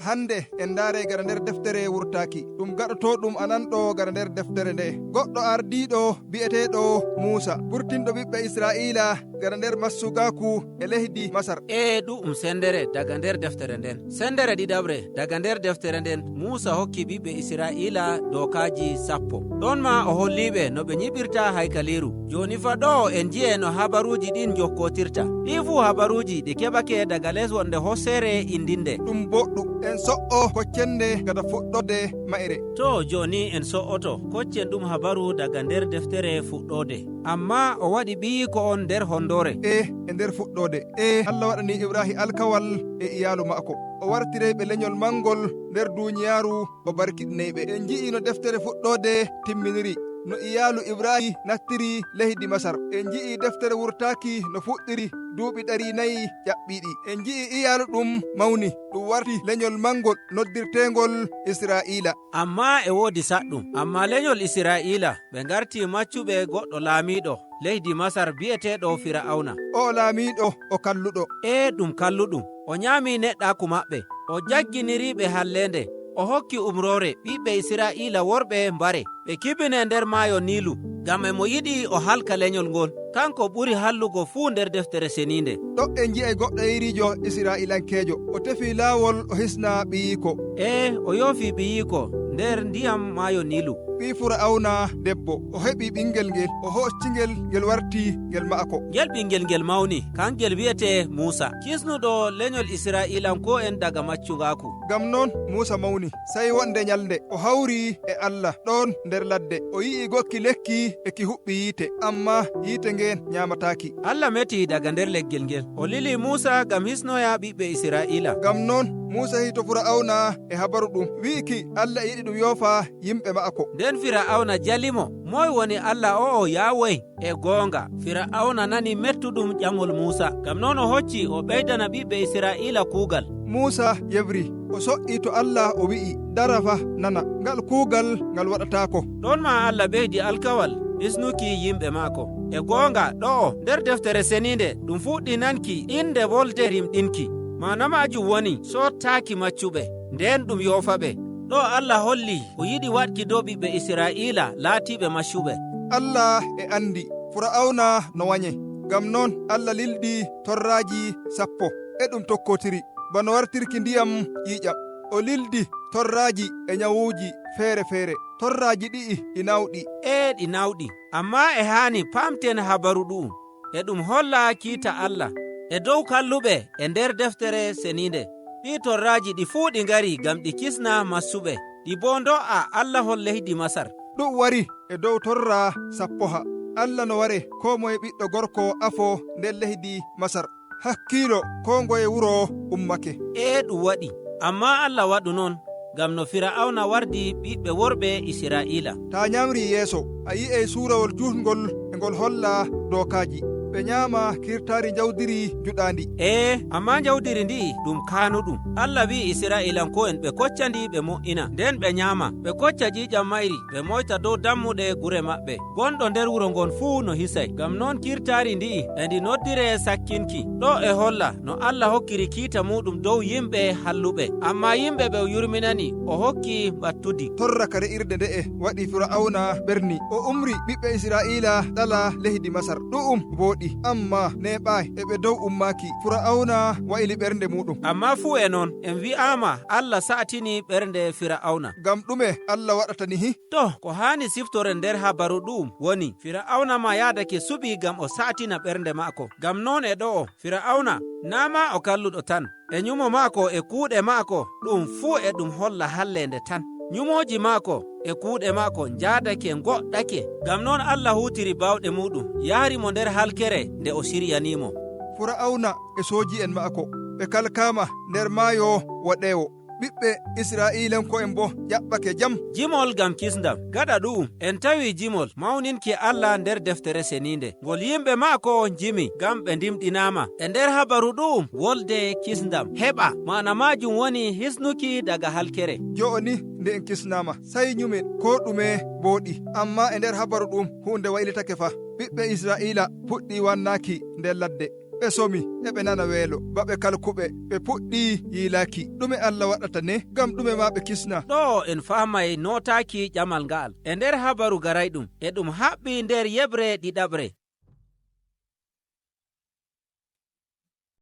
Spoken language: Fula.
hande en daare gara nder deftere Vurtaaki ɗum gaɗoto ɗum ananɗo gara nder deftere nde. Goɗɗo ardiɗo bi'eteɗo Musa burtinɗo ɓiɓɓe Israila gara nder massugaku e leydi Masar. ɗum sendere daga nder deftere nden. Sendere ɗiɗaɓre daga nder deftere nden Musa hokki ɓiɓɓe Israila dokaji 10. ɗon ma o holliɓe no ɓe nyiɓirta haykaliru. Joni fa ɗo en ji'e no habaruji ɗin jokkotirta. Ɗi fu habaruji ɗi keɓake daga les wonde hossere indinde. Ɗum boɗɗum en so'o koccende gada fuɗɗode ma'ire. To joni en so'oto koccen ɗum habaru daga nder deftere fuɗɗode. Amma o waɗi ɓiyiko on nder hondore. E nder fuɗɗode. Allah waɗani Ibrahim alkawal e iyalu mako. O wartireɓe leñol mangol nder duniyaaru o barkiɗineyɓe. En ji'i no deftere fuɗɗode timminiri, no iyalu Ibrahim nattiri leydi Masar. En ji'i deftere Vurtaaki no fuɗɗiri duuɓi 400 ƴaɓɓiɗi. En ji'i iyalu ɗum mawni, ɗum warti leñol mangol noddirtengol Israila. Amma e woodi saɗɗum. Amma leñol Israila ɓe garti maccuɓe goɗɗo laamiɗo leydi Masar bi'eteɗo Fir'auna. O laamiɗo o kalluɗo. ɗum kalluɗum. O nyaami neɗɗaku maɓɓe, o jagginiriɓe hallende, o hokki umrore ɓiɓɓe Israila worɓe mbare ɓe kibine nder maayo Nilu, ngam e mo yiɗi o halka leñol ngol. Kanko ɓuri hallugo fuu nder deftere seninde. Ɗo en ji'ay goɗɗo yerijo Israilankejo, o tefi laawol o hisna ɓiyiko. o yoofi ɓiyiko nder ndiyam maayo Nilu. ɓi Fir'auna debbo, o heɓi ɓingel ngel, o hoccingel ngel warti ngel ma'ako. Ngel ɓingel ngel mawni, kangel wi'ete Musa, kisnuɗo leñol Israilanko en daga maccugaku. Ngam non Musa mawni, sai wonde nyalde o hawri e Allah ɗon nder ladde. O yi'i gokki lekki e ki huɓɓi yiite, amma yiite ngen nyamataki. Allah meti daga nder leggel ngel, o lili Musa ngam hisnoya ɓiɓɓe Israila. Ngam non Musa hito Fir'auna e habaru ɗum, wi'iki Allah yiɗi ɗum yofa yimɓe ma'ako. Nden Fir'auna jalimo, moy woni Allah o'o Yawoy? E goonga Fir'auna nani mettuɗum ƴamol Musa, ngam non o hocci o ɓeydana ɓiɓɓe Israila kuugal. Musa yebri, o so'i to Allah o wi'i dara fa nana, ngal kuugal ngal waɗatako. Ɗon ma Allah ɓeydi alkawal hisnuki yimɓe maako. E goonga ɗo'o nder deftere seninde ɗum fuɗɗi nanki inde wolde rimɗinki. Manamaju woni sottaaki maccuɓe, nden ɗum yofaɓe. Ɗo Allah holli o yiɗi waɗki dow ɓiɓɓe Israila laatiɓe maccuɓe. Allah e andi Fir'auna no wanye, ngam non Allah lildi torraji 10 e ɗum tokkotiri bano wartirki ndiyam ƴiƴam. O lildi torraji e nyawuji feere-feere. Torraji ɗi'i ɗi nawɗi. ɗi nawɗi. Amma e haani pamten habaru ɗum e ɗum holla kiita Allah e dow kalluɓe e nder deftere seninde. Ɗi torraji ɗi fuu ɗi ngari ngam ɗi kisna massuɓe, ɗi bo do'a Allah hol leydi Masar. Ɗum wari e dow torra 10 Allah no ware ko moye ɓiɗɗo gorko afo nder leydi Masar. Hakkiilo ko ngoye wuro ummake. ɗum waɗi. Amma Allah waɗu non ngam no Fir'auna wardi ɓiɓɓe worɓe Israila. Ta nyamri yeeso, a yi'e suurawol juutngol e ngol holla dokaji. Ɓe nyama kirtari jawdiri juɗandi. Amma jawdiri ndi ɗum kanuɗum. Allah wi Israilanko'en ɓe koccandi ɓe mo'ina, nden ɓe nyama, ɓe kocca ƴiƴam mayri, ɓe moyta dow dammuɗe gure maɓɓe. Gonɗo nder wuro ngon fuu no hisay. Ngam non kirtari ndi e ndi noddire sakkinki. Ɗo e holla no Allah hokkiri kiita muɗum dow yimɓe halluɓe. Amma yimɓe ɓe yurminani, o hokki battudi. Torra kare irde nde'e waɗi Fir'auna ɓerni. O umri ɓiɓɓe Israila ɗala leydi Masar. ɗu'um boɗi, amma neɓaay eɓe dow ummaki. Fir'auna wayli ɓernde muɗum. Amma fuu e non en wi'ama Allah sa'atini ɓernde Fir'auna. Ngam ɗume Allah waɗata nihi? To ko hani siftore nder habaru ɗum woni Fir'auna ma yadake suɓi ngam o sa'atina ɓernde maako. Ngam non e ɗo'o Fir'auna nama o kalluɗo tan, e nyumo maako e kuuɗe maako ɗum fuu e ɗum holla hallende tan. Nyumoji maako e kuuɗe maako jaadake goɗɗake. Ngam non Allah hutiri bawɗe muɗum yaari mo nder halkere nde o siryanimo. Fir'auna e soji en maako ɓe kalkama nder maayo woɗewo. ɓiɓɓe Israilanko'en bo ƴaɓɓake jam. Jimol ngam kisndam. Gaɗa ɗum en tawi jimol mawninki Allah nder deftere seninde, ngol yimɓe maako jimi ngam ɓe ndimɗinama. E nder habaru ɗum wolde kisndam heɓa, mana majum woni hisnuki daga halkere. Joni nde en kisnama sai nyumen ko ɗume boɗi, amma e nder habaru ɗum hunde waylitake fa. ɓiɓɓe Israila puɗɗi wannaki nder ladde. ɓe somi e ɓe nana weelo baɓe kalkuɓe ɓe puɗɗi yiilaki ɗume Allah waɗata ne gam ɗume ma ɓe kisna. ɗo en famay notaki ƴamal ngal e nder habaru garayɗum e ɗum haɓɓi nder yebre ɗiɗaɓre